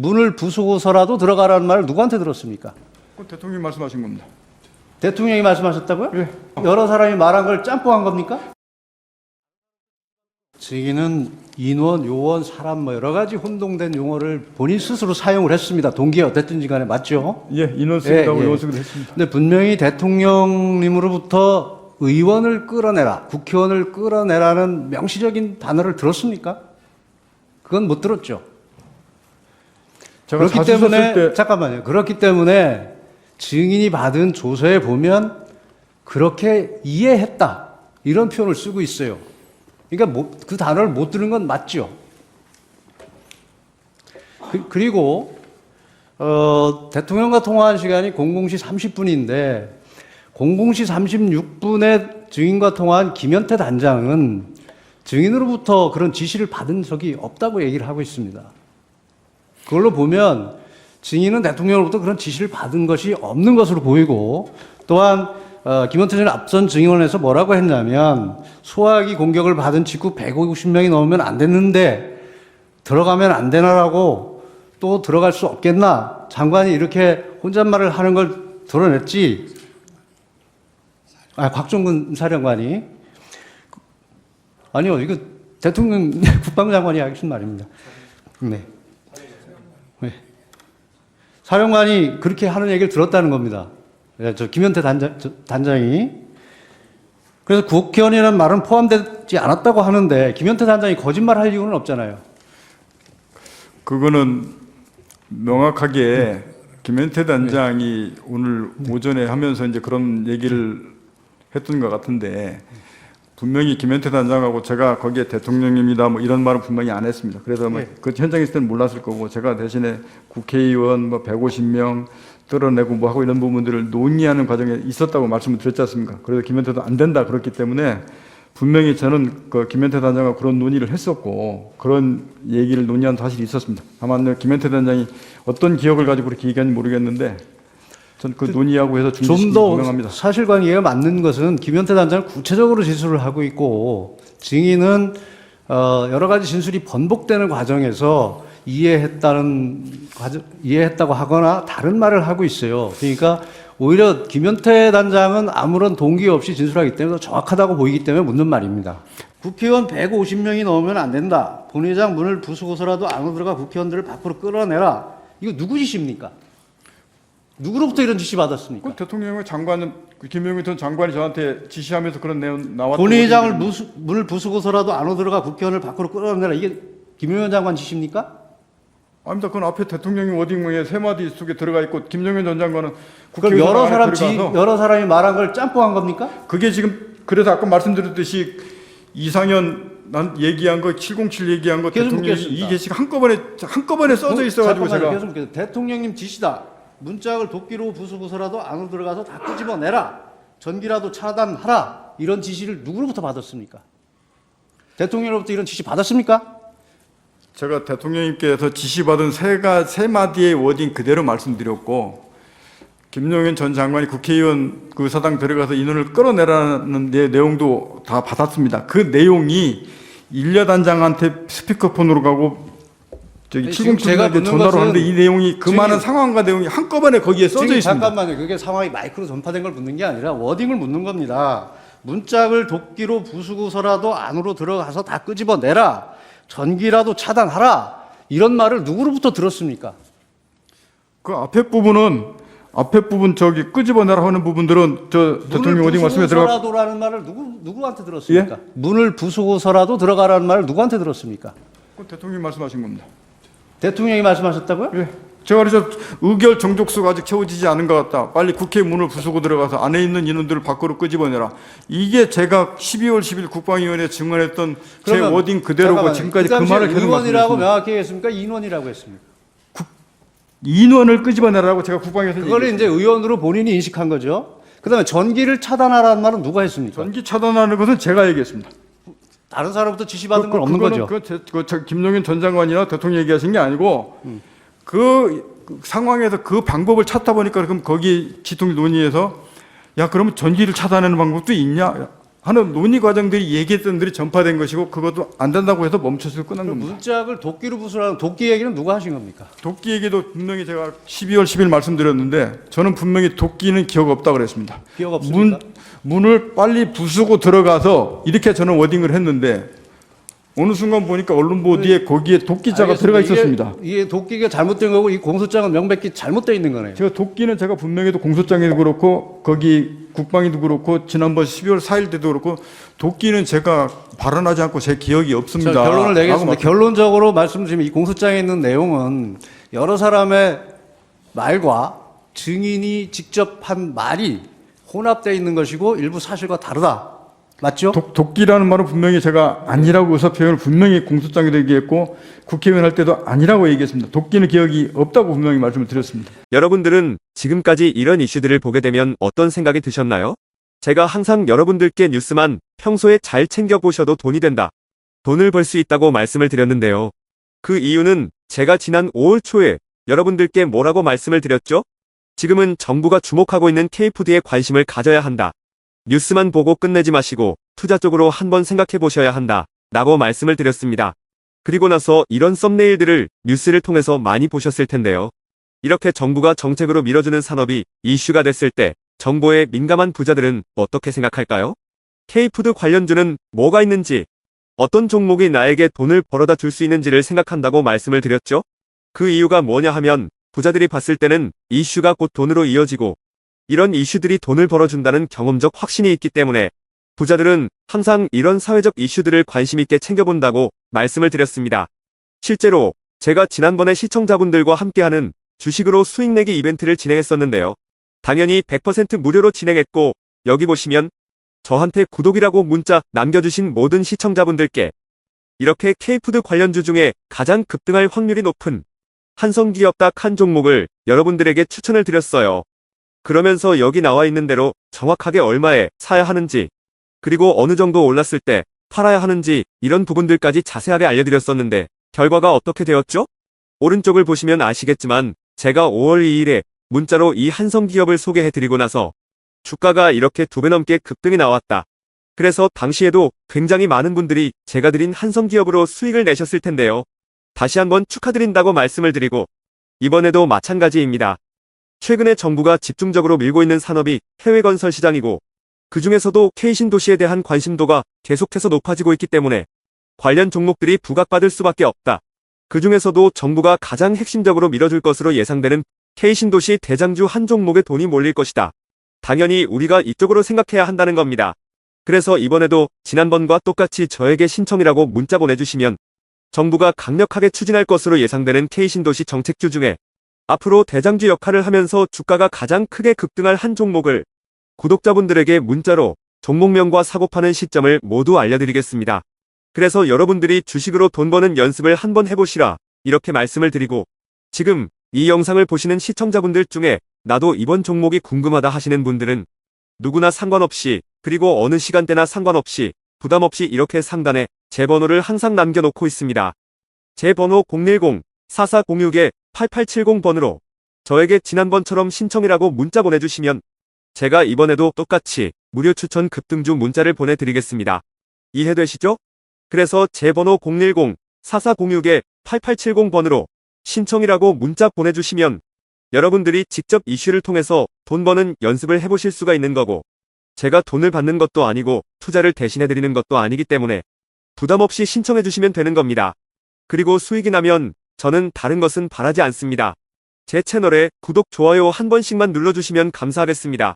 문을 부수고서라도 들어가라는 말을 누구한테 들었습니까? 대통령이 말씀하신 겁니다. 대통령이 말씀하셨다고요? 예. 여러 사람이 말한 걸 짬뽕한 겁니까? 증인은 인원, 요원, 사람 뭐 여러 가지 혼동된 용어를 본인 스스로 사용을 했습니다. 동기에 어땠든지 간에 맞죠? 예, 인원 쓰기도 하고 예. 요원 쓰기도 했습니다. 근데 분명히 대통령님으로부터 의원을 끌어내라, 국회의원을 끌어내라는 명시적인 단어를 들었습니까? 그건 못 들었죠. 제가 그렇기 때문에 잠깐만요. 그렇기 때문에 증인이 받은 조서에 보면 그렇게 이해했다 이런 표현을 쓰고 있어요. 그러니까 그 단어를 못 들은 건 맞죠. 그리고 대통령과 통화한 시간이 00시 30분인데 00시 36분에 증인과 통화한 김현태 단장은 증인으로부터 그런 지시를 받은 적이 없다고 얘기를 하고 있습니다. 그걸로 보면 증인은 대통령으로부터 그런 지시를 받은 것이 없는 것으로 보이고, 또한 김현태 전 앞선 증인원에서 뭐라고 했냐면 소화기 공격을 받은 직후 150명이 넘으면 안 됐는데 들어가면 안 되나라고, 또 들어갈 수 없겠나, 장관이 이렇게 혼잣말을 하는 걸 드러냈지. 곽종근 사령관이. 아니요, 이거 대통령 국방장관이 하신 말입니다. 네. 네. 사령관이 그렇게 하는 얘기를 들었다는 겁니다. 네, 저 김현태 단장이. 그래서 국회의원이라는 말은 포함되지 않았다고 하는데 김현태 단장이 거짓말할 이유는 없잖아요. 그거는 명확하게 김현태 단장이 오늘 오전에 하면서 이제 그런 얘기를 했던 것 같은데, 분명히 김현태 단장하고 제가 거기에 대통령입니다 뭐 이런 말은 분명히 안 했습니다. 그래서 뭐 그 현장에 있을 때는 몰랐을 거고, 제가 대신에 국회의원 뭐 150명 끌어내고 뭐 하고 이런 부분들을 논의하는 과정에 있었다고 말씀을 드렸지 않습니까? 그래서 김현태도 안 된다 그렇기 때문에 분명히 저는 그 김현태 단장과 그런 논의를 했었고 그런 얘기를 논의한 사실이 있었습니다. 다만 김현태 단장이 어떤 기억을 가지고 그렇게 얘기하는지 모르겠는데 전 그 논의하고 해서 좀 더 분명합니다. 사실관계가 맞는 것은 김현태 단장은 구체적으로 진술을 하고 있고, 증인은 여러 가지 진술이 번복되는 과정에서 이해했다고 하거나 다른 말을 하고 있어요. 그러니까 오히려 김현태 단장은 아무런 동기 없이 진술하기 때문에 정확하다고 보이기 때문에 묻는 말입니다. 국회의원 150명이 넘으면 안 된다. 본회의장 문을 부수고서라도 안으로 들어가 국회의원들을 밖으로 끌어내라. 이거 누구 지시입니까? 누구로부터 이런 지시 받았습니까? 그 대통령의 장관은 김용민 전 장관이 저한테 지시하면서 그런 내용 나왔던. 본회의장을 문을 부수고서라도 안으로 들어가 국회의원을 밖으로 끌어내라. 이게 김용현 장관 지시입니까? 아닙니다. 그건 앞에 대통령이 워딩에 세 마디 속에 들어가 있고 김용현 전 장관은 그럼 여러 사람이 말한 걸 짬뽕한 겁니까? 그게 지금 그래서 아까 말씀드렸듯이 이상현 난 얘기한 거 707 얘기한 거 대통령이 이 게시가 한꺼번에 써져 있어가지고 제가 계속 묻겠습니다. 대통령님 지시다. 문짝을 도끼로 부수고서라도 안으로 들어가서 다 끄집어내라. 전기라도 차단하라. 이런 지시를 누구로부터 받았습니까? 대통령으로부터 이런 지시 받았습니까? 제가 대통령님께서 지시받은 세 마디의 워딩 그대로 말씀드렸고, 김용현 전 장관이 국회의원 그 사당 들어가서 인원을 끌어내라는 내용도 다 받았습니다. 그 내용이 일야단장한테 스피커폰으로 가고 저기 707에게 전화로 하는데 이 내용이 그 많은 상황과 내용이 한꺼번에 거기에 써져 있습니다. 잠깐만요. 그게 상황이 마이크로 전파된 걸 묻는 게 아니라 워딩을 묻는 겁니다. 문짝을 도끼로 부수고서라도 안으로 들어가서 다 끄집어내라. 전기라도 차단하라. 이런 말을 누구로부터 들었습니까? 그 앞에 부분 저기 끄집어내라 하는 부분들은 저 대통령 어디 말씀에 들어가. 부수고서라도라는 말을 누구한테 들었습니까? 예? 문을 부수고서라도 들어가라는 말을 누구한테 들었습니까? 그 대통령이 말씀하신 겁니다. 대통령이 말씀하셨다고요? 예. 제가 그래서 의결 정족수가 아직 채워지지 않은 것 같다. 빨리 국회 문을 부수고 들어가서 안에 있는 인원들을 밖으로 끄집어내라. 이게 제가 12월 10일 국방위원회에 증언했던 제 워딩 그대로고 지금까지 그 말을 계속 의원이라고 명확히 했습니까? 인원이라고 했습니까? 인원을 끄집어내라고 제가 국방위에서 그거를 이제 의원으로 본인이 인식한 거죠. 그다음에 전기를 차단하라는 말은 누가 했습니까? 전기 차단하는 것은 제가 얘기했습니다. 다른 사람부터 지시받은 건 없는 거죠. 김용현 전 장관이나 대통령 얘기하신 게 아니고 그 상황에서 그 방법을 찾다 보니까 그럼 거기 지통위 논의에서 야 그러면 전기를 차단하는 방법도 있냐? 하는 논의 과정들이 얘기했던 들이 전파된 것이고 그것도 안 된다고 해서 멈춰서 끝난 겁니다. 문짝을 도끼로 부수라는 도끼 얘기는 누가 하신 겁니까? 도끼 얘기도 분명히 제가 12월 10일 말씀드렸는데 저는 분명히 도끼는 기억 없다고 그랬습니다. 기억 없습니까? 문을 빨리 부수고 들어가서 이렇게 저는 워딩을 했는데 어느 순간 보니까 언론 보도에 거기에 도끼자가 들어가 있었습니다. 이게 도끼가 잘못된 거고 이 공소장은 명백히 잘못되어 있는 거네요. 제가 분명히도 공소장에도 그렇고 거기 국방에도 그렇고 지난번 12월 4일 때도 그렇고 도끼는 제가 발언하지 않고 제 기억이 없습니다. 자, 결론을 내겠습니다. 결론적으로 말씀드리면 이 공소장에 있는 내용은 여러 사람의 말과 증인이 직접 한 말이 혼합되어 있는 것이고 일부 사실과 다르다. 맞죠? 도끼라는 말은 분명히 제가 아니라고 의사 표현을 분명히 공소장에도 얘기했고 국회의원 할 때도 아니라고 얘기했습니다. 도끼는 기억이 없다고 분명히 말씀을 드렸습니다. 여러분들은 지금까지 이런 이슈들을 보게 되면 어떤 생각이 드셨나요? 제가 항상 여러분들께 뉴스만 평소에 잘 챙겨보셔도 돈이 된다. 돈을 벌 수 있다고 말씀을 드렸는데요. 그 이유는 제가 지난 5월 초에 여러분들께 뭐라고 말씀을 드렸죠? 지금은 정부가 주목하고 있는 K푸드에 관심을 가져야 한다. 뉴스만 보고 끝내지 마시고 투자 쪽으로 한번 생각해 보셔야 한다. 라고 말씀을 드렸습니다. 그리고 나서 이런 썸네일들을 뉴스를 통해서 많이 보셨을 텐데요. 이렇게 정부가 정책으로 밀어주는 산업이 이슈가 됐을 때 정보에 민감한 부자들은 어떻게 생각할까요? K푸드 관련주는 뭐가 있는지, 어떤 종목이 나에게 돈을 벌어다 줄 수 있는지를 생각한다고 말씀을 드렸죠? 그 이유가 뭐냐 하면 부자들이 봤을 때는 이슈가 곧 돈으로 이어지고 이런 이슈들이 돈을 벌어준다는 경험적 확신이 있기 때문에 부자들은 항상 이런 사회적 이슈들을 관심 있게 챙겨본다고 말씀을 드렸습니다. 실제로 제가 지난번에 시청자분들과 함께하는 주식으로 수익 내기 이벤트를 진행했었는데요. 당연히 100% 무료로 진행했고 여기 보시면 저한테 구독이라고 문자 남겨주신 모든 시청자분들께 이렇게 K푸드 관련주 중에 가장 급등할 확률이 높은 한성기업 딱 한 종목을 여러분들에게 추천을 드렸어요. 그러면서 여기 나와 있는 대로 정확하게 얼마에 사야 하는지, 그리고 어느 정도 올랐을 때 팔아야 하는지 이런 부분들까지 자세하게 알려드렸었는데 결과가 어떻게 되었죠? 오른쪽을 보시면 아시겠지만 제가 5월 2일에 문자로 이 한성기업을 소개해드리고 나서 주가가 이렇게 2배 넘게 급등이 나왔다. 그래서 당시에도 굉장히 많은 분들이 제가 드린 한성기업으로 수익을 내셨을 텐데요. 다시 한번 축하드린다고 말씀을 드리고 이번에도 마찬가지입니다. 최근에 정부가 집중적으로 밀고 있는 산업이 해외 건설 시장이고 그 중에서도 K신도시에 대한 관심도가 계속해서 높아지고 있기 때문에 관련 종목들이 부각받을 수밖에 없다. 그 중에서도 정부가 가장 핵심적으로 밀어줄 것으로 예상되는 K신도시 대장주 한 종목에 돈이 몰릴 것이다. 당연히 우리가 이쪽으로 생각해야 한다는 겁니다. 그래서 이번에도 지난번과 똑같이 저에게 신청이라고 문자 보내주시면 정부가 강력하게 추진할 것으로 예상되는 K신도시 정책주 중에 앞으로 대장주 역할을 하면서 주가가 가장 크게 급등할 한 종목을 구독자분들에게 문자로 종목명과 사고 파는 시점을 모두 알려드리겠습니다. 그래서 여러분들이 주식으로 돈 버는 연습을 한번 해보시라 이렇게 말씀을 드리고 지금 이 영상을 보시는 시청자분들 중에 나도 이번 종목이 궁금하다 하시는 분들은 누구나 상관없이 그리고 어느 시간대나 상관없이 부담 없이 이렇게 상단에 제 번호를 항상 남겨놓고 있습니다. 제 번호 010-4406-8870번으로 저에게 지난번처럼 신청이라고 문자 보내주시면 제가 이번에도 똑같이 무료 추천 급등주 문자를 보내드리겠습니다. 이해되시죠? 그래서 제 번호 010-4406-8870번으로 신청이라고 문자 보내주시면 여러분들이 직접 이슈를 통해서 돈 버는 연습을 해보실 수가 있는 거고 제가 돈을 받는 것도 아니고 투자를 대신해드리는 것도 아니기 때문에 부담 없이 신청해주시면 되는 겁니다. 그리고 수익이 나면 저는 다른 것은 바라지 않습니다. 제 채널에 구독, 좋아요 한 번씩만 눌러주시면 감사하겠습니다.